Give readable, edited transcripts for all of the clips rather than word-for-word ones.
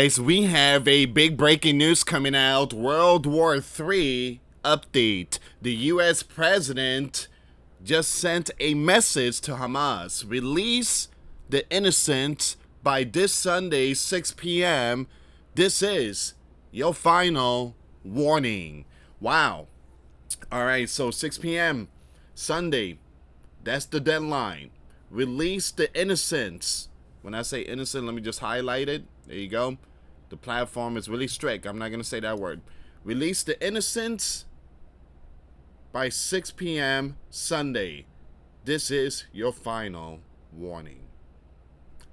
guys, we have a big breaking news coming out. World War III update. The US president just sent a message to Hamas. Release the innocent by this Sunday, 6 p.m. This is your final warning. Wow. All right, so 6 p.m. Sunday. That's the deadline. Release the innocents. When I say innocent, let me just highlight it. There you go. The platform is really strict. I'm not going to say that word. Release the innocents by 6 p.m. Sunday. This is your final warning.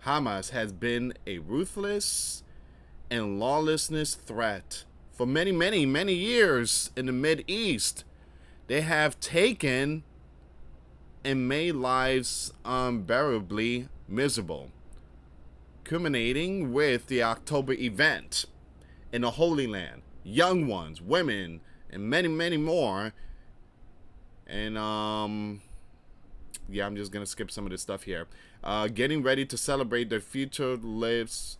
Hamas has been a ruthless and lawlessness threat for many, many, many years in the Mideast. They have taken and made lives unbearably miserable, culminating with the October event in the Holy Land. Young ones, women, and many, many more. And yeah, I'm just gonna skip some of this stuff here. Getting ready to celebrate their future lives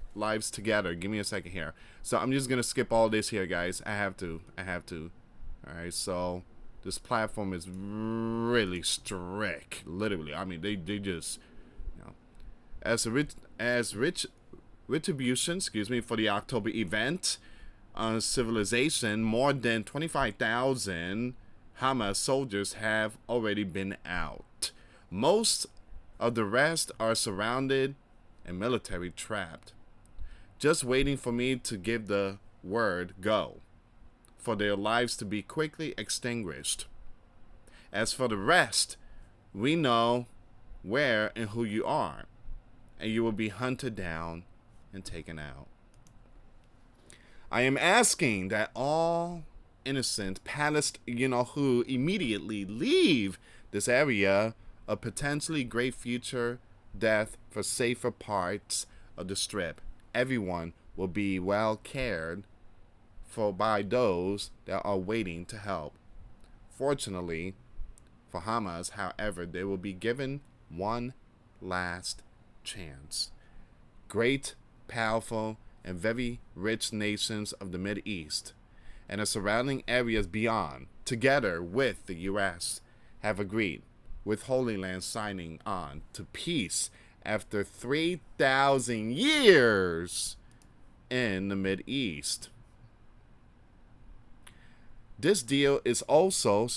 together. Give me a second here. So I'm just gonna skip all this here, guys. I have to. All right, so this platform is really strict, literally. I mean, they just, you know, as retribution, for the October event on civilization, more than 25,000 Hamas soldiers have already been out. Most of the rest are surrounded and military trapped, just waiting for me to give the word go, for their lives to be quickly extinguished. As for the rest, we know where and who you are, and you will be hunted down and taken out. I am asking that all innocent Palestinians who immediately leave this area a potentially great future death for safer parts of the strip. Everyone will be well cared for by those that are waiting to help. Fortunately for Hamas, however, they will be given one last chance. Great, powerful, and very rich nations of the Mideast and the surrounding areas beyond, together with the US, have agreed, with Holy Land signing on to peace after 3,000 years in the Mideast. This deal also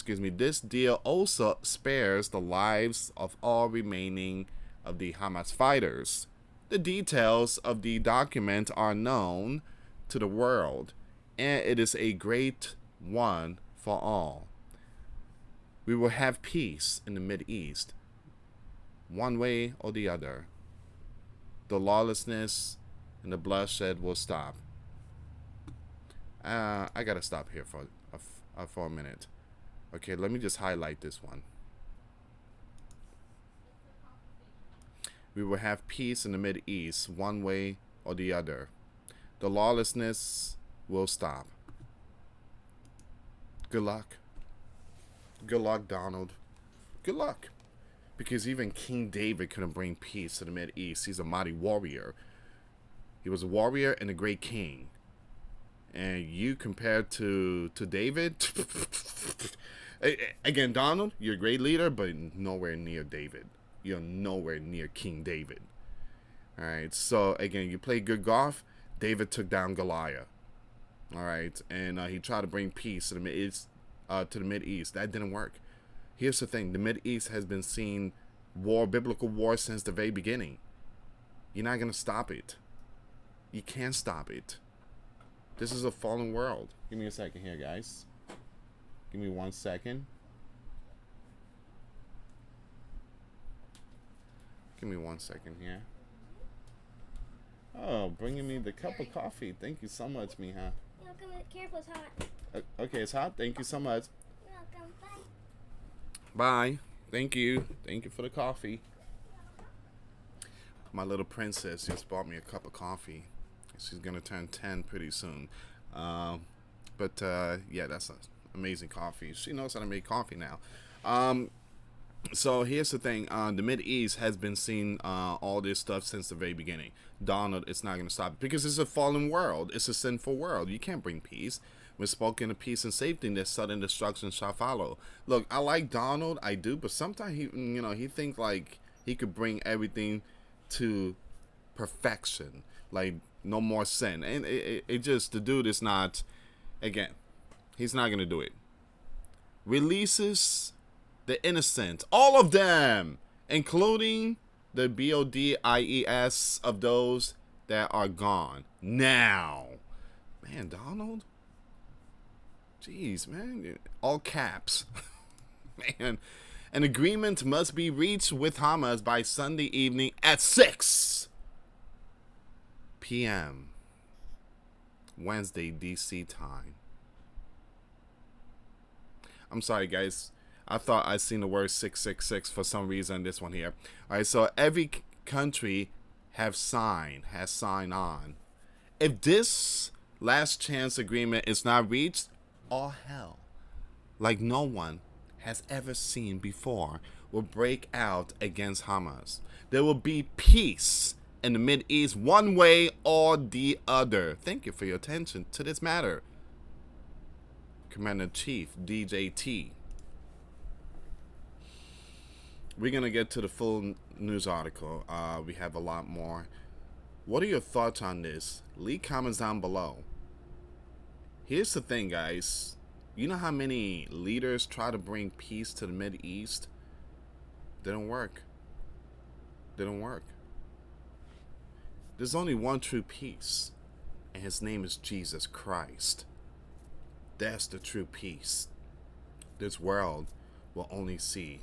spares the lives of all remaining of the Hamas fighters. The details of the document are known to the world, and it is a great one for all. We will have peace in the Mideast, one way or the other. The lawlessness and the bloodshed will stop. I gotta stop here for a minute. Okay, let me just highlight this one. We will have peace in the Mideast, one way or the other. The lawlessness will stop. Good luck. Good luck, Donald. Good luck. Because even King David couldn't bring peace to the Mideast. He's a mighty warrior. He was a warrior and a great king. And you compared to David, again, Donald, you're a great leader, but nowhere near David. You're nowhere near King David. All right. So again, you play good golf. David took down Goliath. All right, and he tried to bring peace to the Mideast. That didn't work. Here's the thing: the Mideast has been seeing biblical war, since the very beginning. You're not gonna stop it. You can't stop it. This is a fallen world. Give me a second here, guys. Give me 1 second. Give me 1 second here. Oh, bringing me the cup of coffee. Thank you so much, Mija. You're welcome. Careful, it's hot. Okay, it's hot. Thank you so much. You're welcome. Bye. Bye. Thank you. Thank you for the coffee. My little princess just bought me a cup of coffee. She's going to turn 10 pretty soon. But yeah, that's amazing coffee. She knows how to make coffee now. So here's the thing: the Mid East has been seeing all this stuff since the very beginning. Donald, it's not going to stop because it's a fallen world. It's a sinful world. You can't bring peace. When spoken of peace and safety, then sudden destruction shall follow. Look, I like Donald, I do, but sometimes he thinks like he could bring everything to perfection, like no more sin, and it just the dude is not. Again, he's not going to do it. Releases the innocent, all of them, including the BODIES of those that are gone now. Man, Donald, jeez, man, all caps. Man, an agreement must be reached with Hamas by Sunday evening at 6 p.m. Wednesday, DC time. I'm sorry, guys. I thought I seen the word 666 for some reason. This one here. All right, so every country has signed on. If this last chance agreement is not reached, all hell, like no one has ever seen before, will break out against Hamas. There will be peace in the Mid East, one way or the other. Thank you for your attention to this matter. Commander-in-Chief DJT. We're going to get to the full news article. We have a lot more. What are your thoughts on this? Leave comments down below. Here's the thing, guys. You know how many leaders try to bring peace to the Mid East? They don't work. They don't work. There's only one true peace, and his name is Jesus Christ. That's the true peace. This world will only see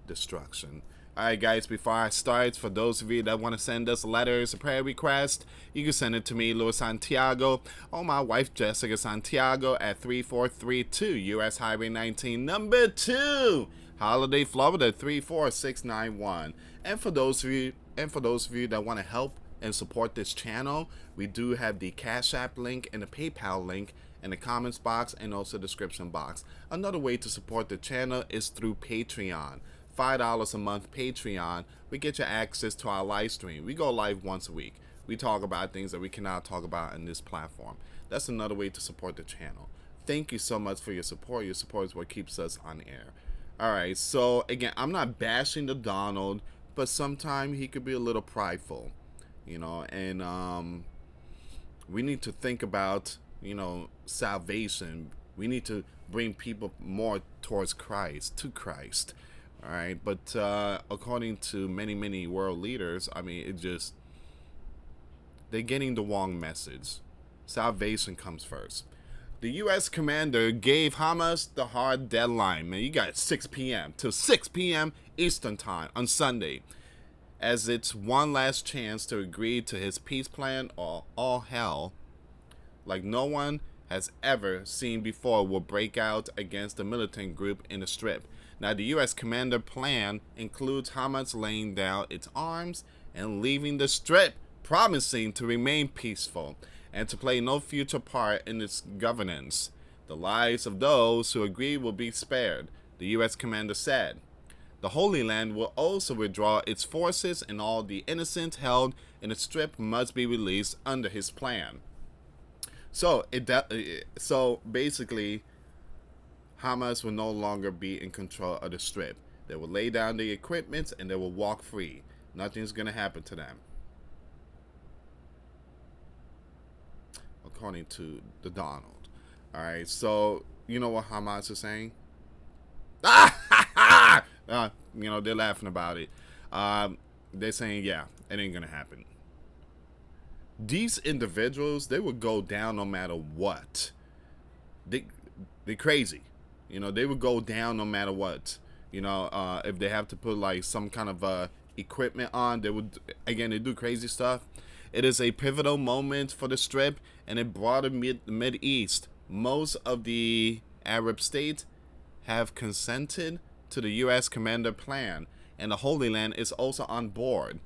destruction. Alright, guys, before I start, for those of you that want to send us letters, a prayer request, you can send it to me, US Santiago, or my wife, Jessica Santiago, at 3432 US Highway 19, number 2, Holiday, Florida 34691. And for those of you that want to help and support this channel, we do have the Cash App link and the PayPal link in the comments box and also description box. Another way to support the channel is through Patreon. $5 a month Patreon, we get you access to our live stream. We go live once a week. We talk about things that we cannot talk about on this platform. That's another way to support the channel. Thank you so much for your support. Your support is what keeps us on air. Alright, so again, I'm not bashing the Donald, but sometimes he could be a little prideful, and we need to think about, salvation. We need to bring people more towards Christ, to Christ. All right, but according to many world leaders, I mean, they're getting the wrong message. Salvation comes first. The U.S. commander gave Hamas the hard deadline. Man, you got 6 p.m. till 6 p.m. Eastern time on Sunday, as it's one last chance to agree to his peace plan, or all hell, like no one has ever seen before, will break out against the militant group in the Strip. Now, the U.S. commander plan includes Hamas laying down its arms and leaving the Strip, promising to remain peaceful and to play no future part in its governance. The lives of those who agree will be spared, the U.S. commander said. The Holy Land will also withdraw its forces, and all the innocent held in the Strip must be released under his plan. So basically, Hamas will no longer be in control of the Strip. They will lay down the equipment and they will walk free. Nothing's going to happen to them, according to the Donald. All right, so you know what Hamas is saying? They're laughing about it. They're saying, yeah, it ain't going to happen. These individuals, they will go down no matter what. They're crazy. They would go down no matter what. If they have to put like some kind of equipment on, they do crazy stuff. It is a pivotal moment for the Strip and it brought the Mid East. Most of the Arab states have consented to the U.S. commander plan, and the Holy Land is also on board.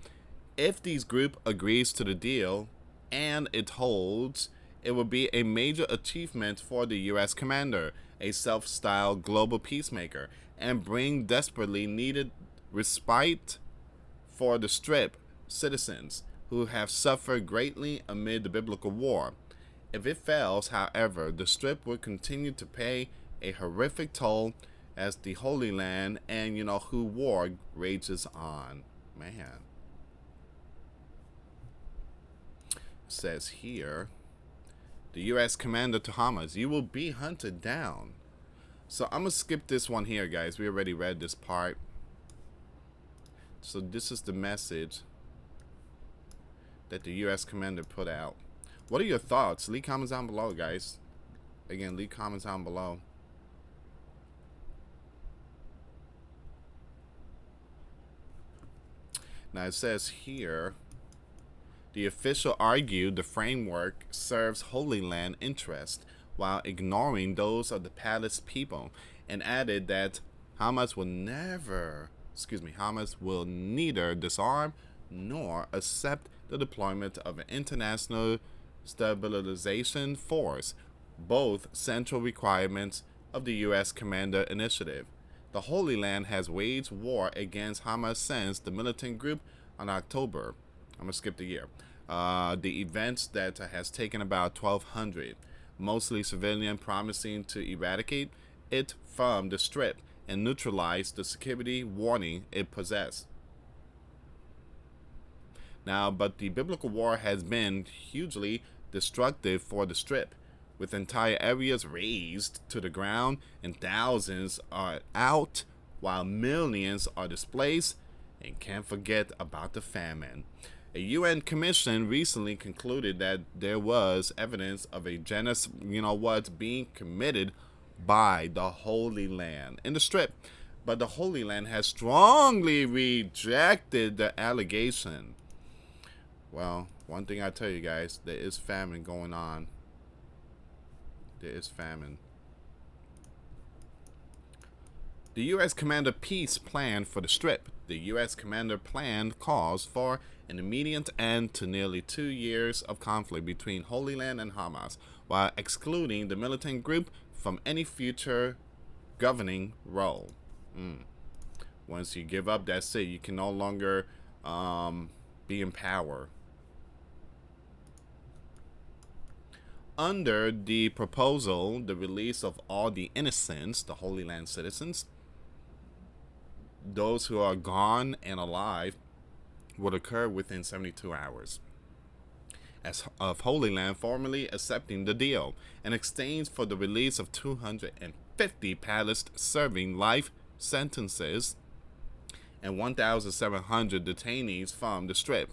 If these group agrees to the deal and it holds, it will be a major achievement for the U.S. commander, a self-styled global peacemaker. and bring desperately needed respite for the Strip citizens who have suffered greatly amid the biblical war. If it fails, however, the Strip will continue to pay a horrific toll as the Holy Land and who war rages on. Man. It says here, the U.S. commander to Hamas, you will be hunted down. So I'm going to skip this one here, guys. We already read this part. So this is the message that the U.S. commander put out. What are your thoughts? Leave comments down below, guys. Again, leave comments down below. Now it says here, the official argued the framework serves Holy Land interest while ignoring those of the palace people, and added that Hamas will neither disarm nor accept the deployment of an international stabilization force, both central requirements of the U.S. Commander Initiative. The Holy Land has waged war against Hamas since the militant group on October. I'm going to skip the year. The events that has taken about 1,200, mostly civilian, promising to eradicate it from the Strip and neutralize the security warning it possessed. Now, but the biblical war has been hugely destructive for the Strip, with entire areas razed to the ground and thousands are out while millions are displaced, and can't forget about the famine. A UN commission recently concluded that there was evidence of a genocide being committed by the Holy Land in the Strip, but the Holy Land has strongly rejected the allegation. Well, one thing I tell you guys, there is famine going on. There is famine. The U.S. Commander Peace Plan for the Strip. The U.S. Commander Plan calls for an immediate end to nearly 2 years of conflict between Holy Land and Hamas, while excluding the militant group from any future governing role. Once you give up, that's it. You can no longer be in power. Under the proposal, the release of all the innocents, the Holy Land citizens, those who are gone and alive, would occur within 72 hours. As of Holy Land formally accepting the deal, in exchange for the release of 250 palace serving life sentences and 1,700 detainees from the Strip.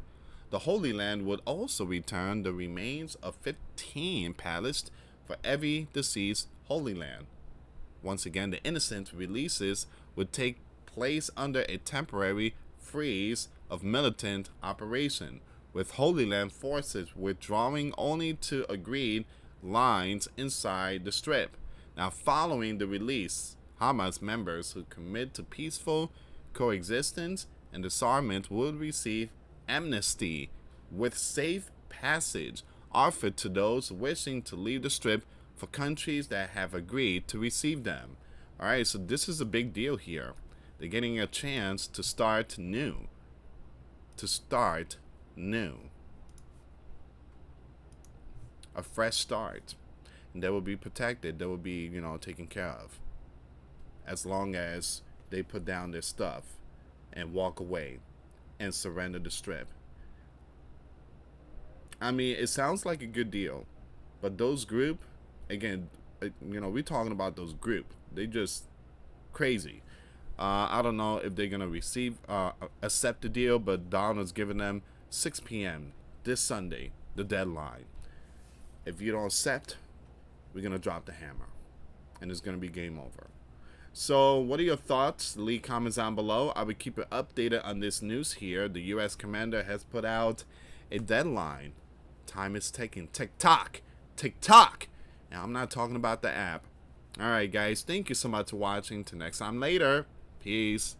The Holy Land would also return the remains of 15 palace for every deceased Holy Land. Once again, the innocent releases would take place under a temporary freeze of militant operation, with Holy Land forces withdrawing only to agreed lines inside the Strip. Now, following the release, Hamas members who commit to peaceful coexistence and disarmament will receive amnesty with safe passage offered to those wishing to leave the Strip for countries that have agreed to receive them. Alright, so this is a big deal here. They're getting a chance to start new. A fresh start. And they will be protected. They will be, taken care of. As long as they put down their stuff and walk away and surrender the Strip. I mean, it sounds like a good deal, but those group, again, we're talking about those group. They just crazy. I don't know if they're gonna accept the deal, but Donald's giving them 6 p.m. this Sunday, the deadline. If you don't accept, we're gonna drop the hammer, and it's gonna be game over. So, what are your thoughts? Leave comments down below. I will keep you updated on this news here. The U.S. commander has put out a deadline. Time is ticking. Tick-tock. Tick-tock. Now, I'm not talking about the app. Alright, guys. Thank you so much for watching. Till next time later. Peace.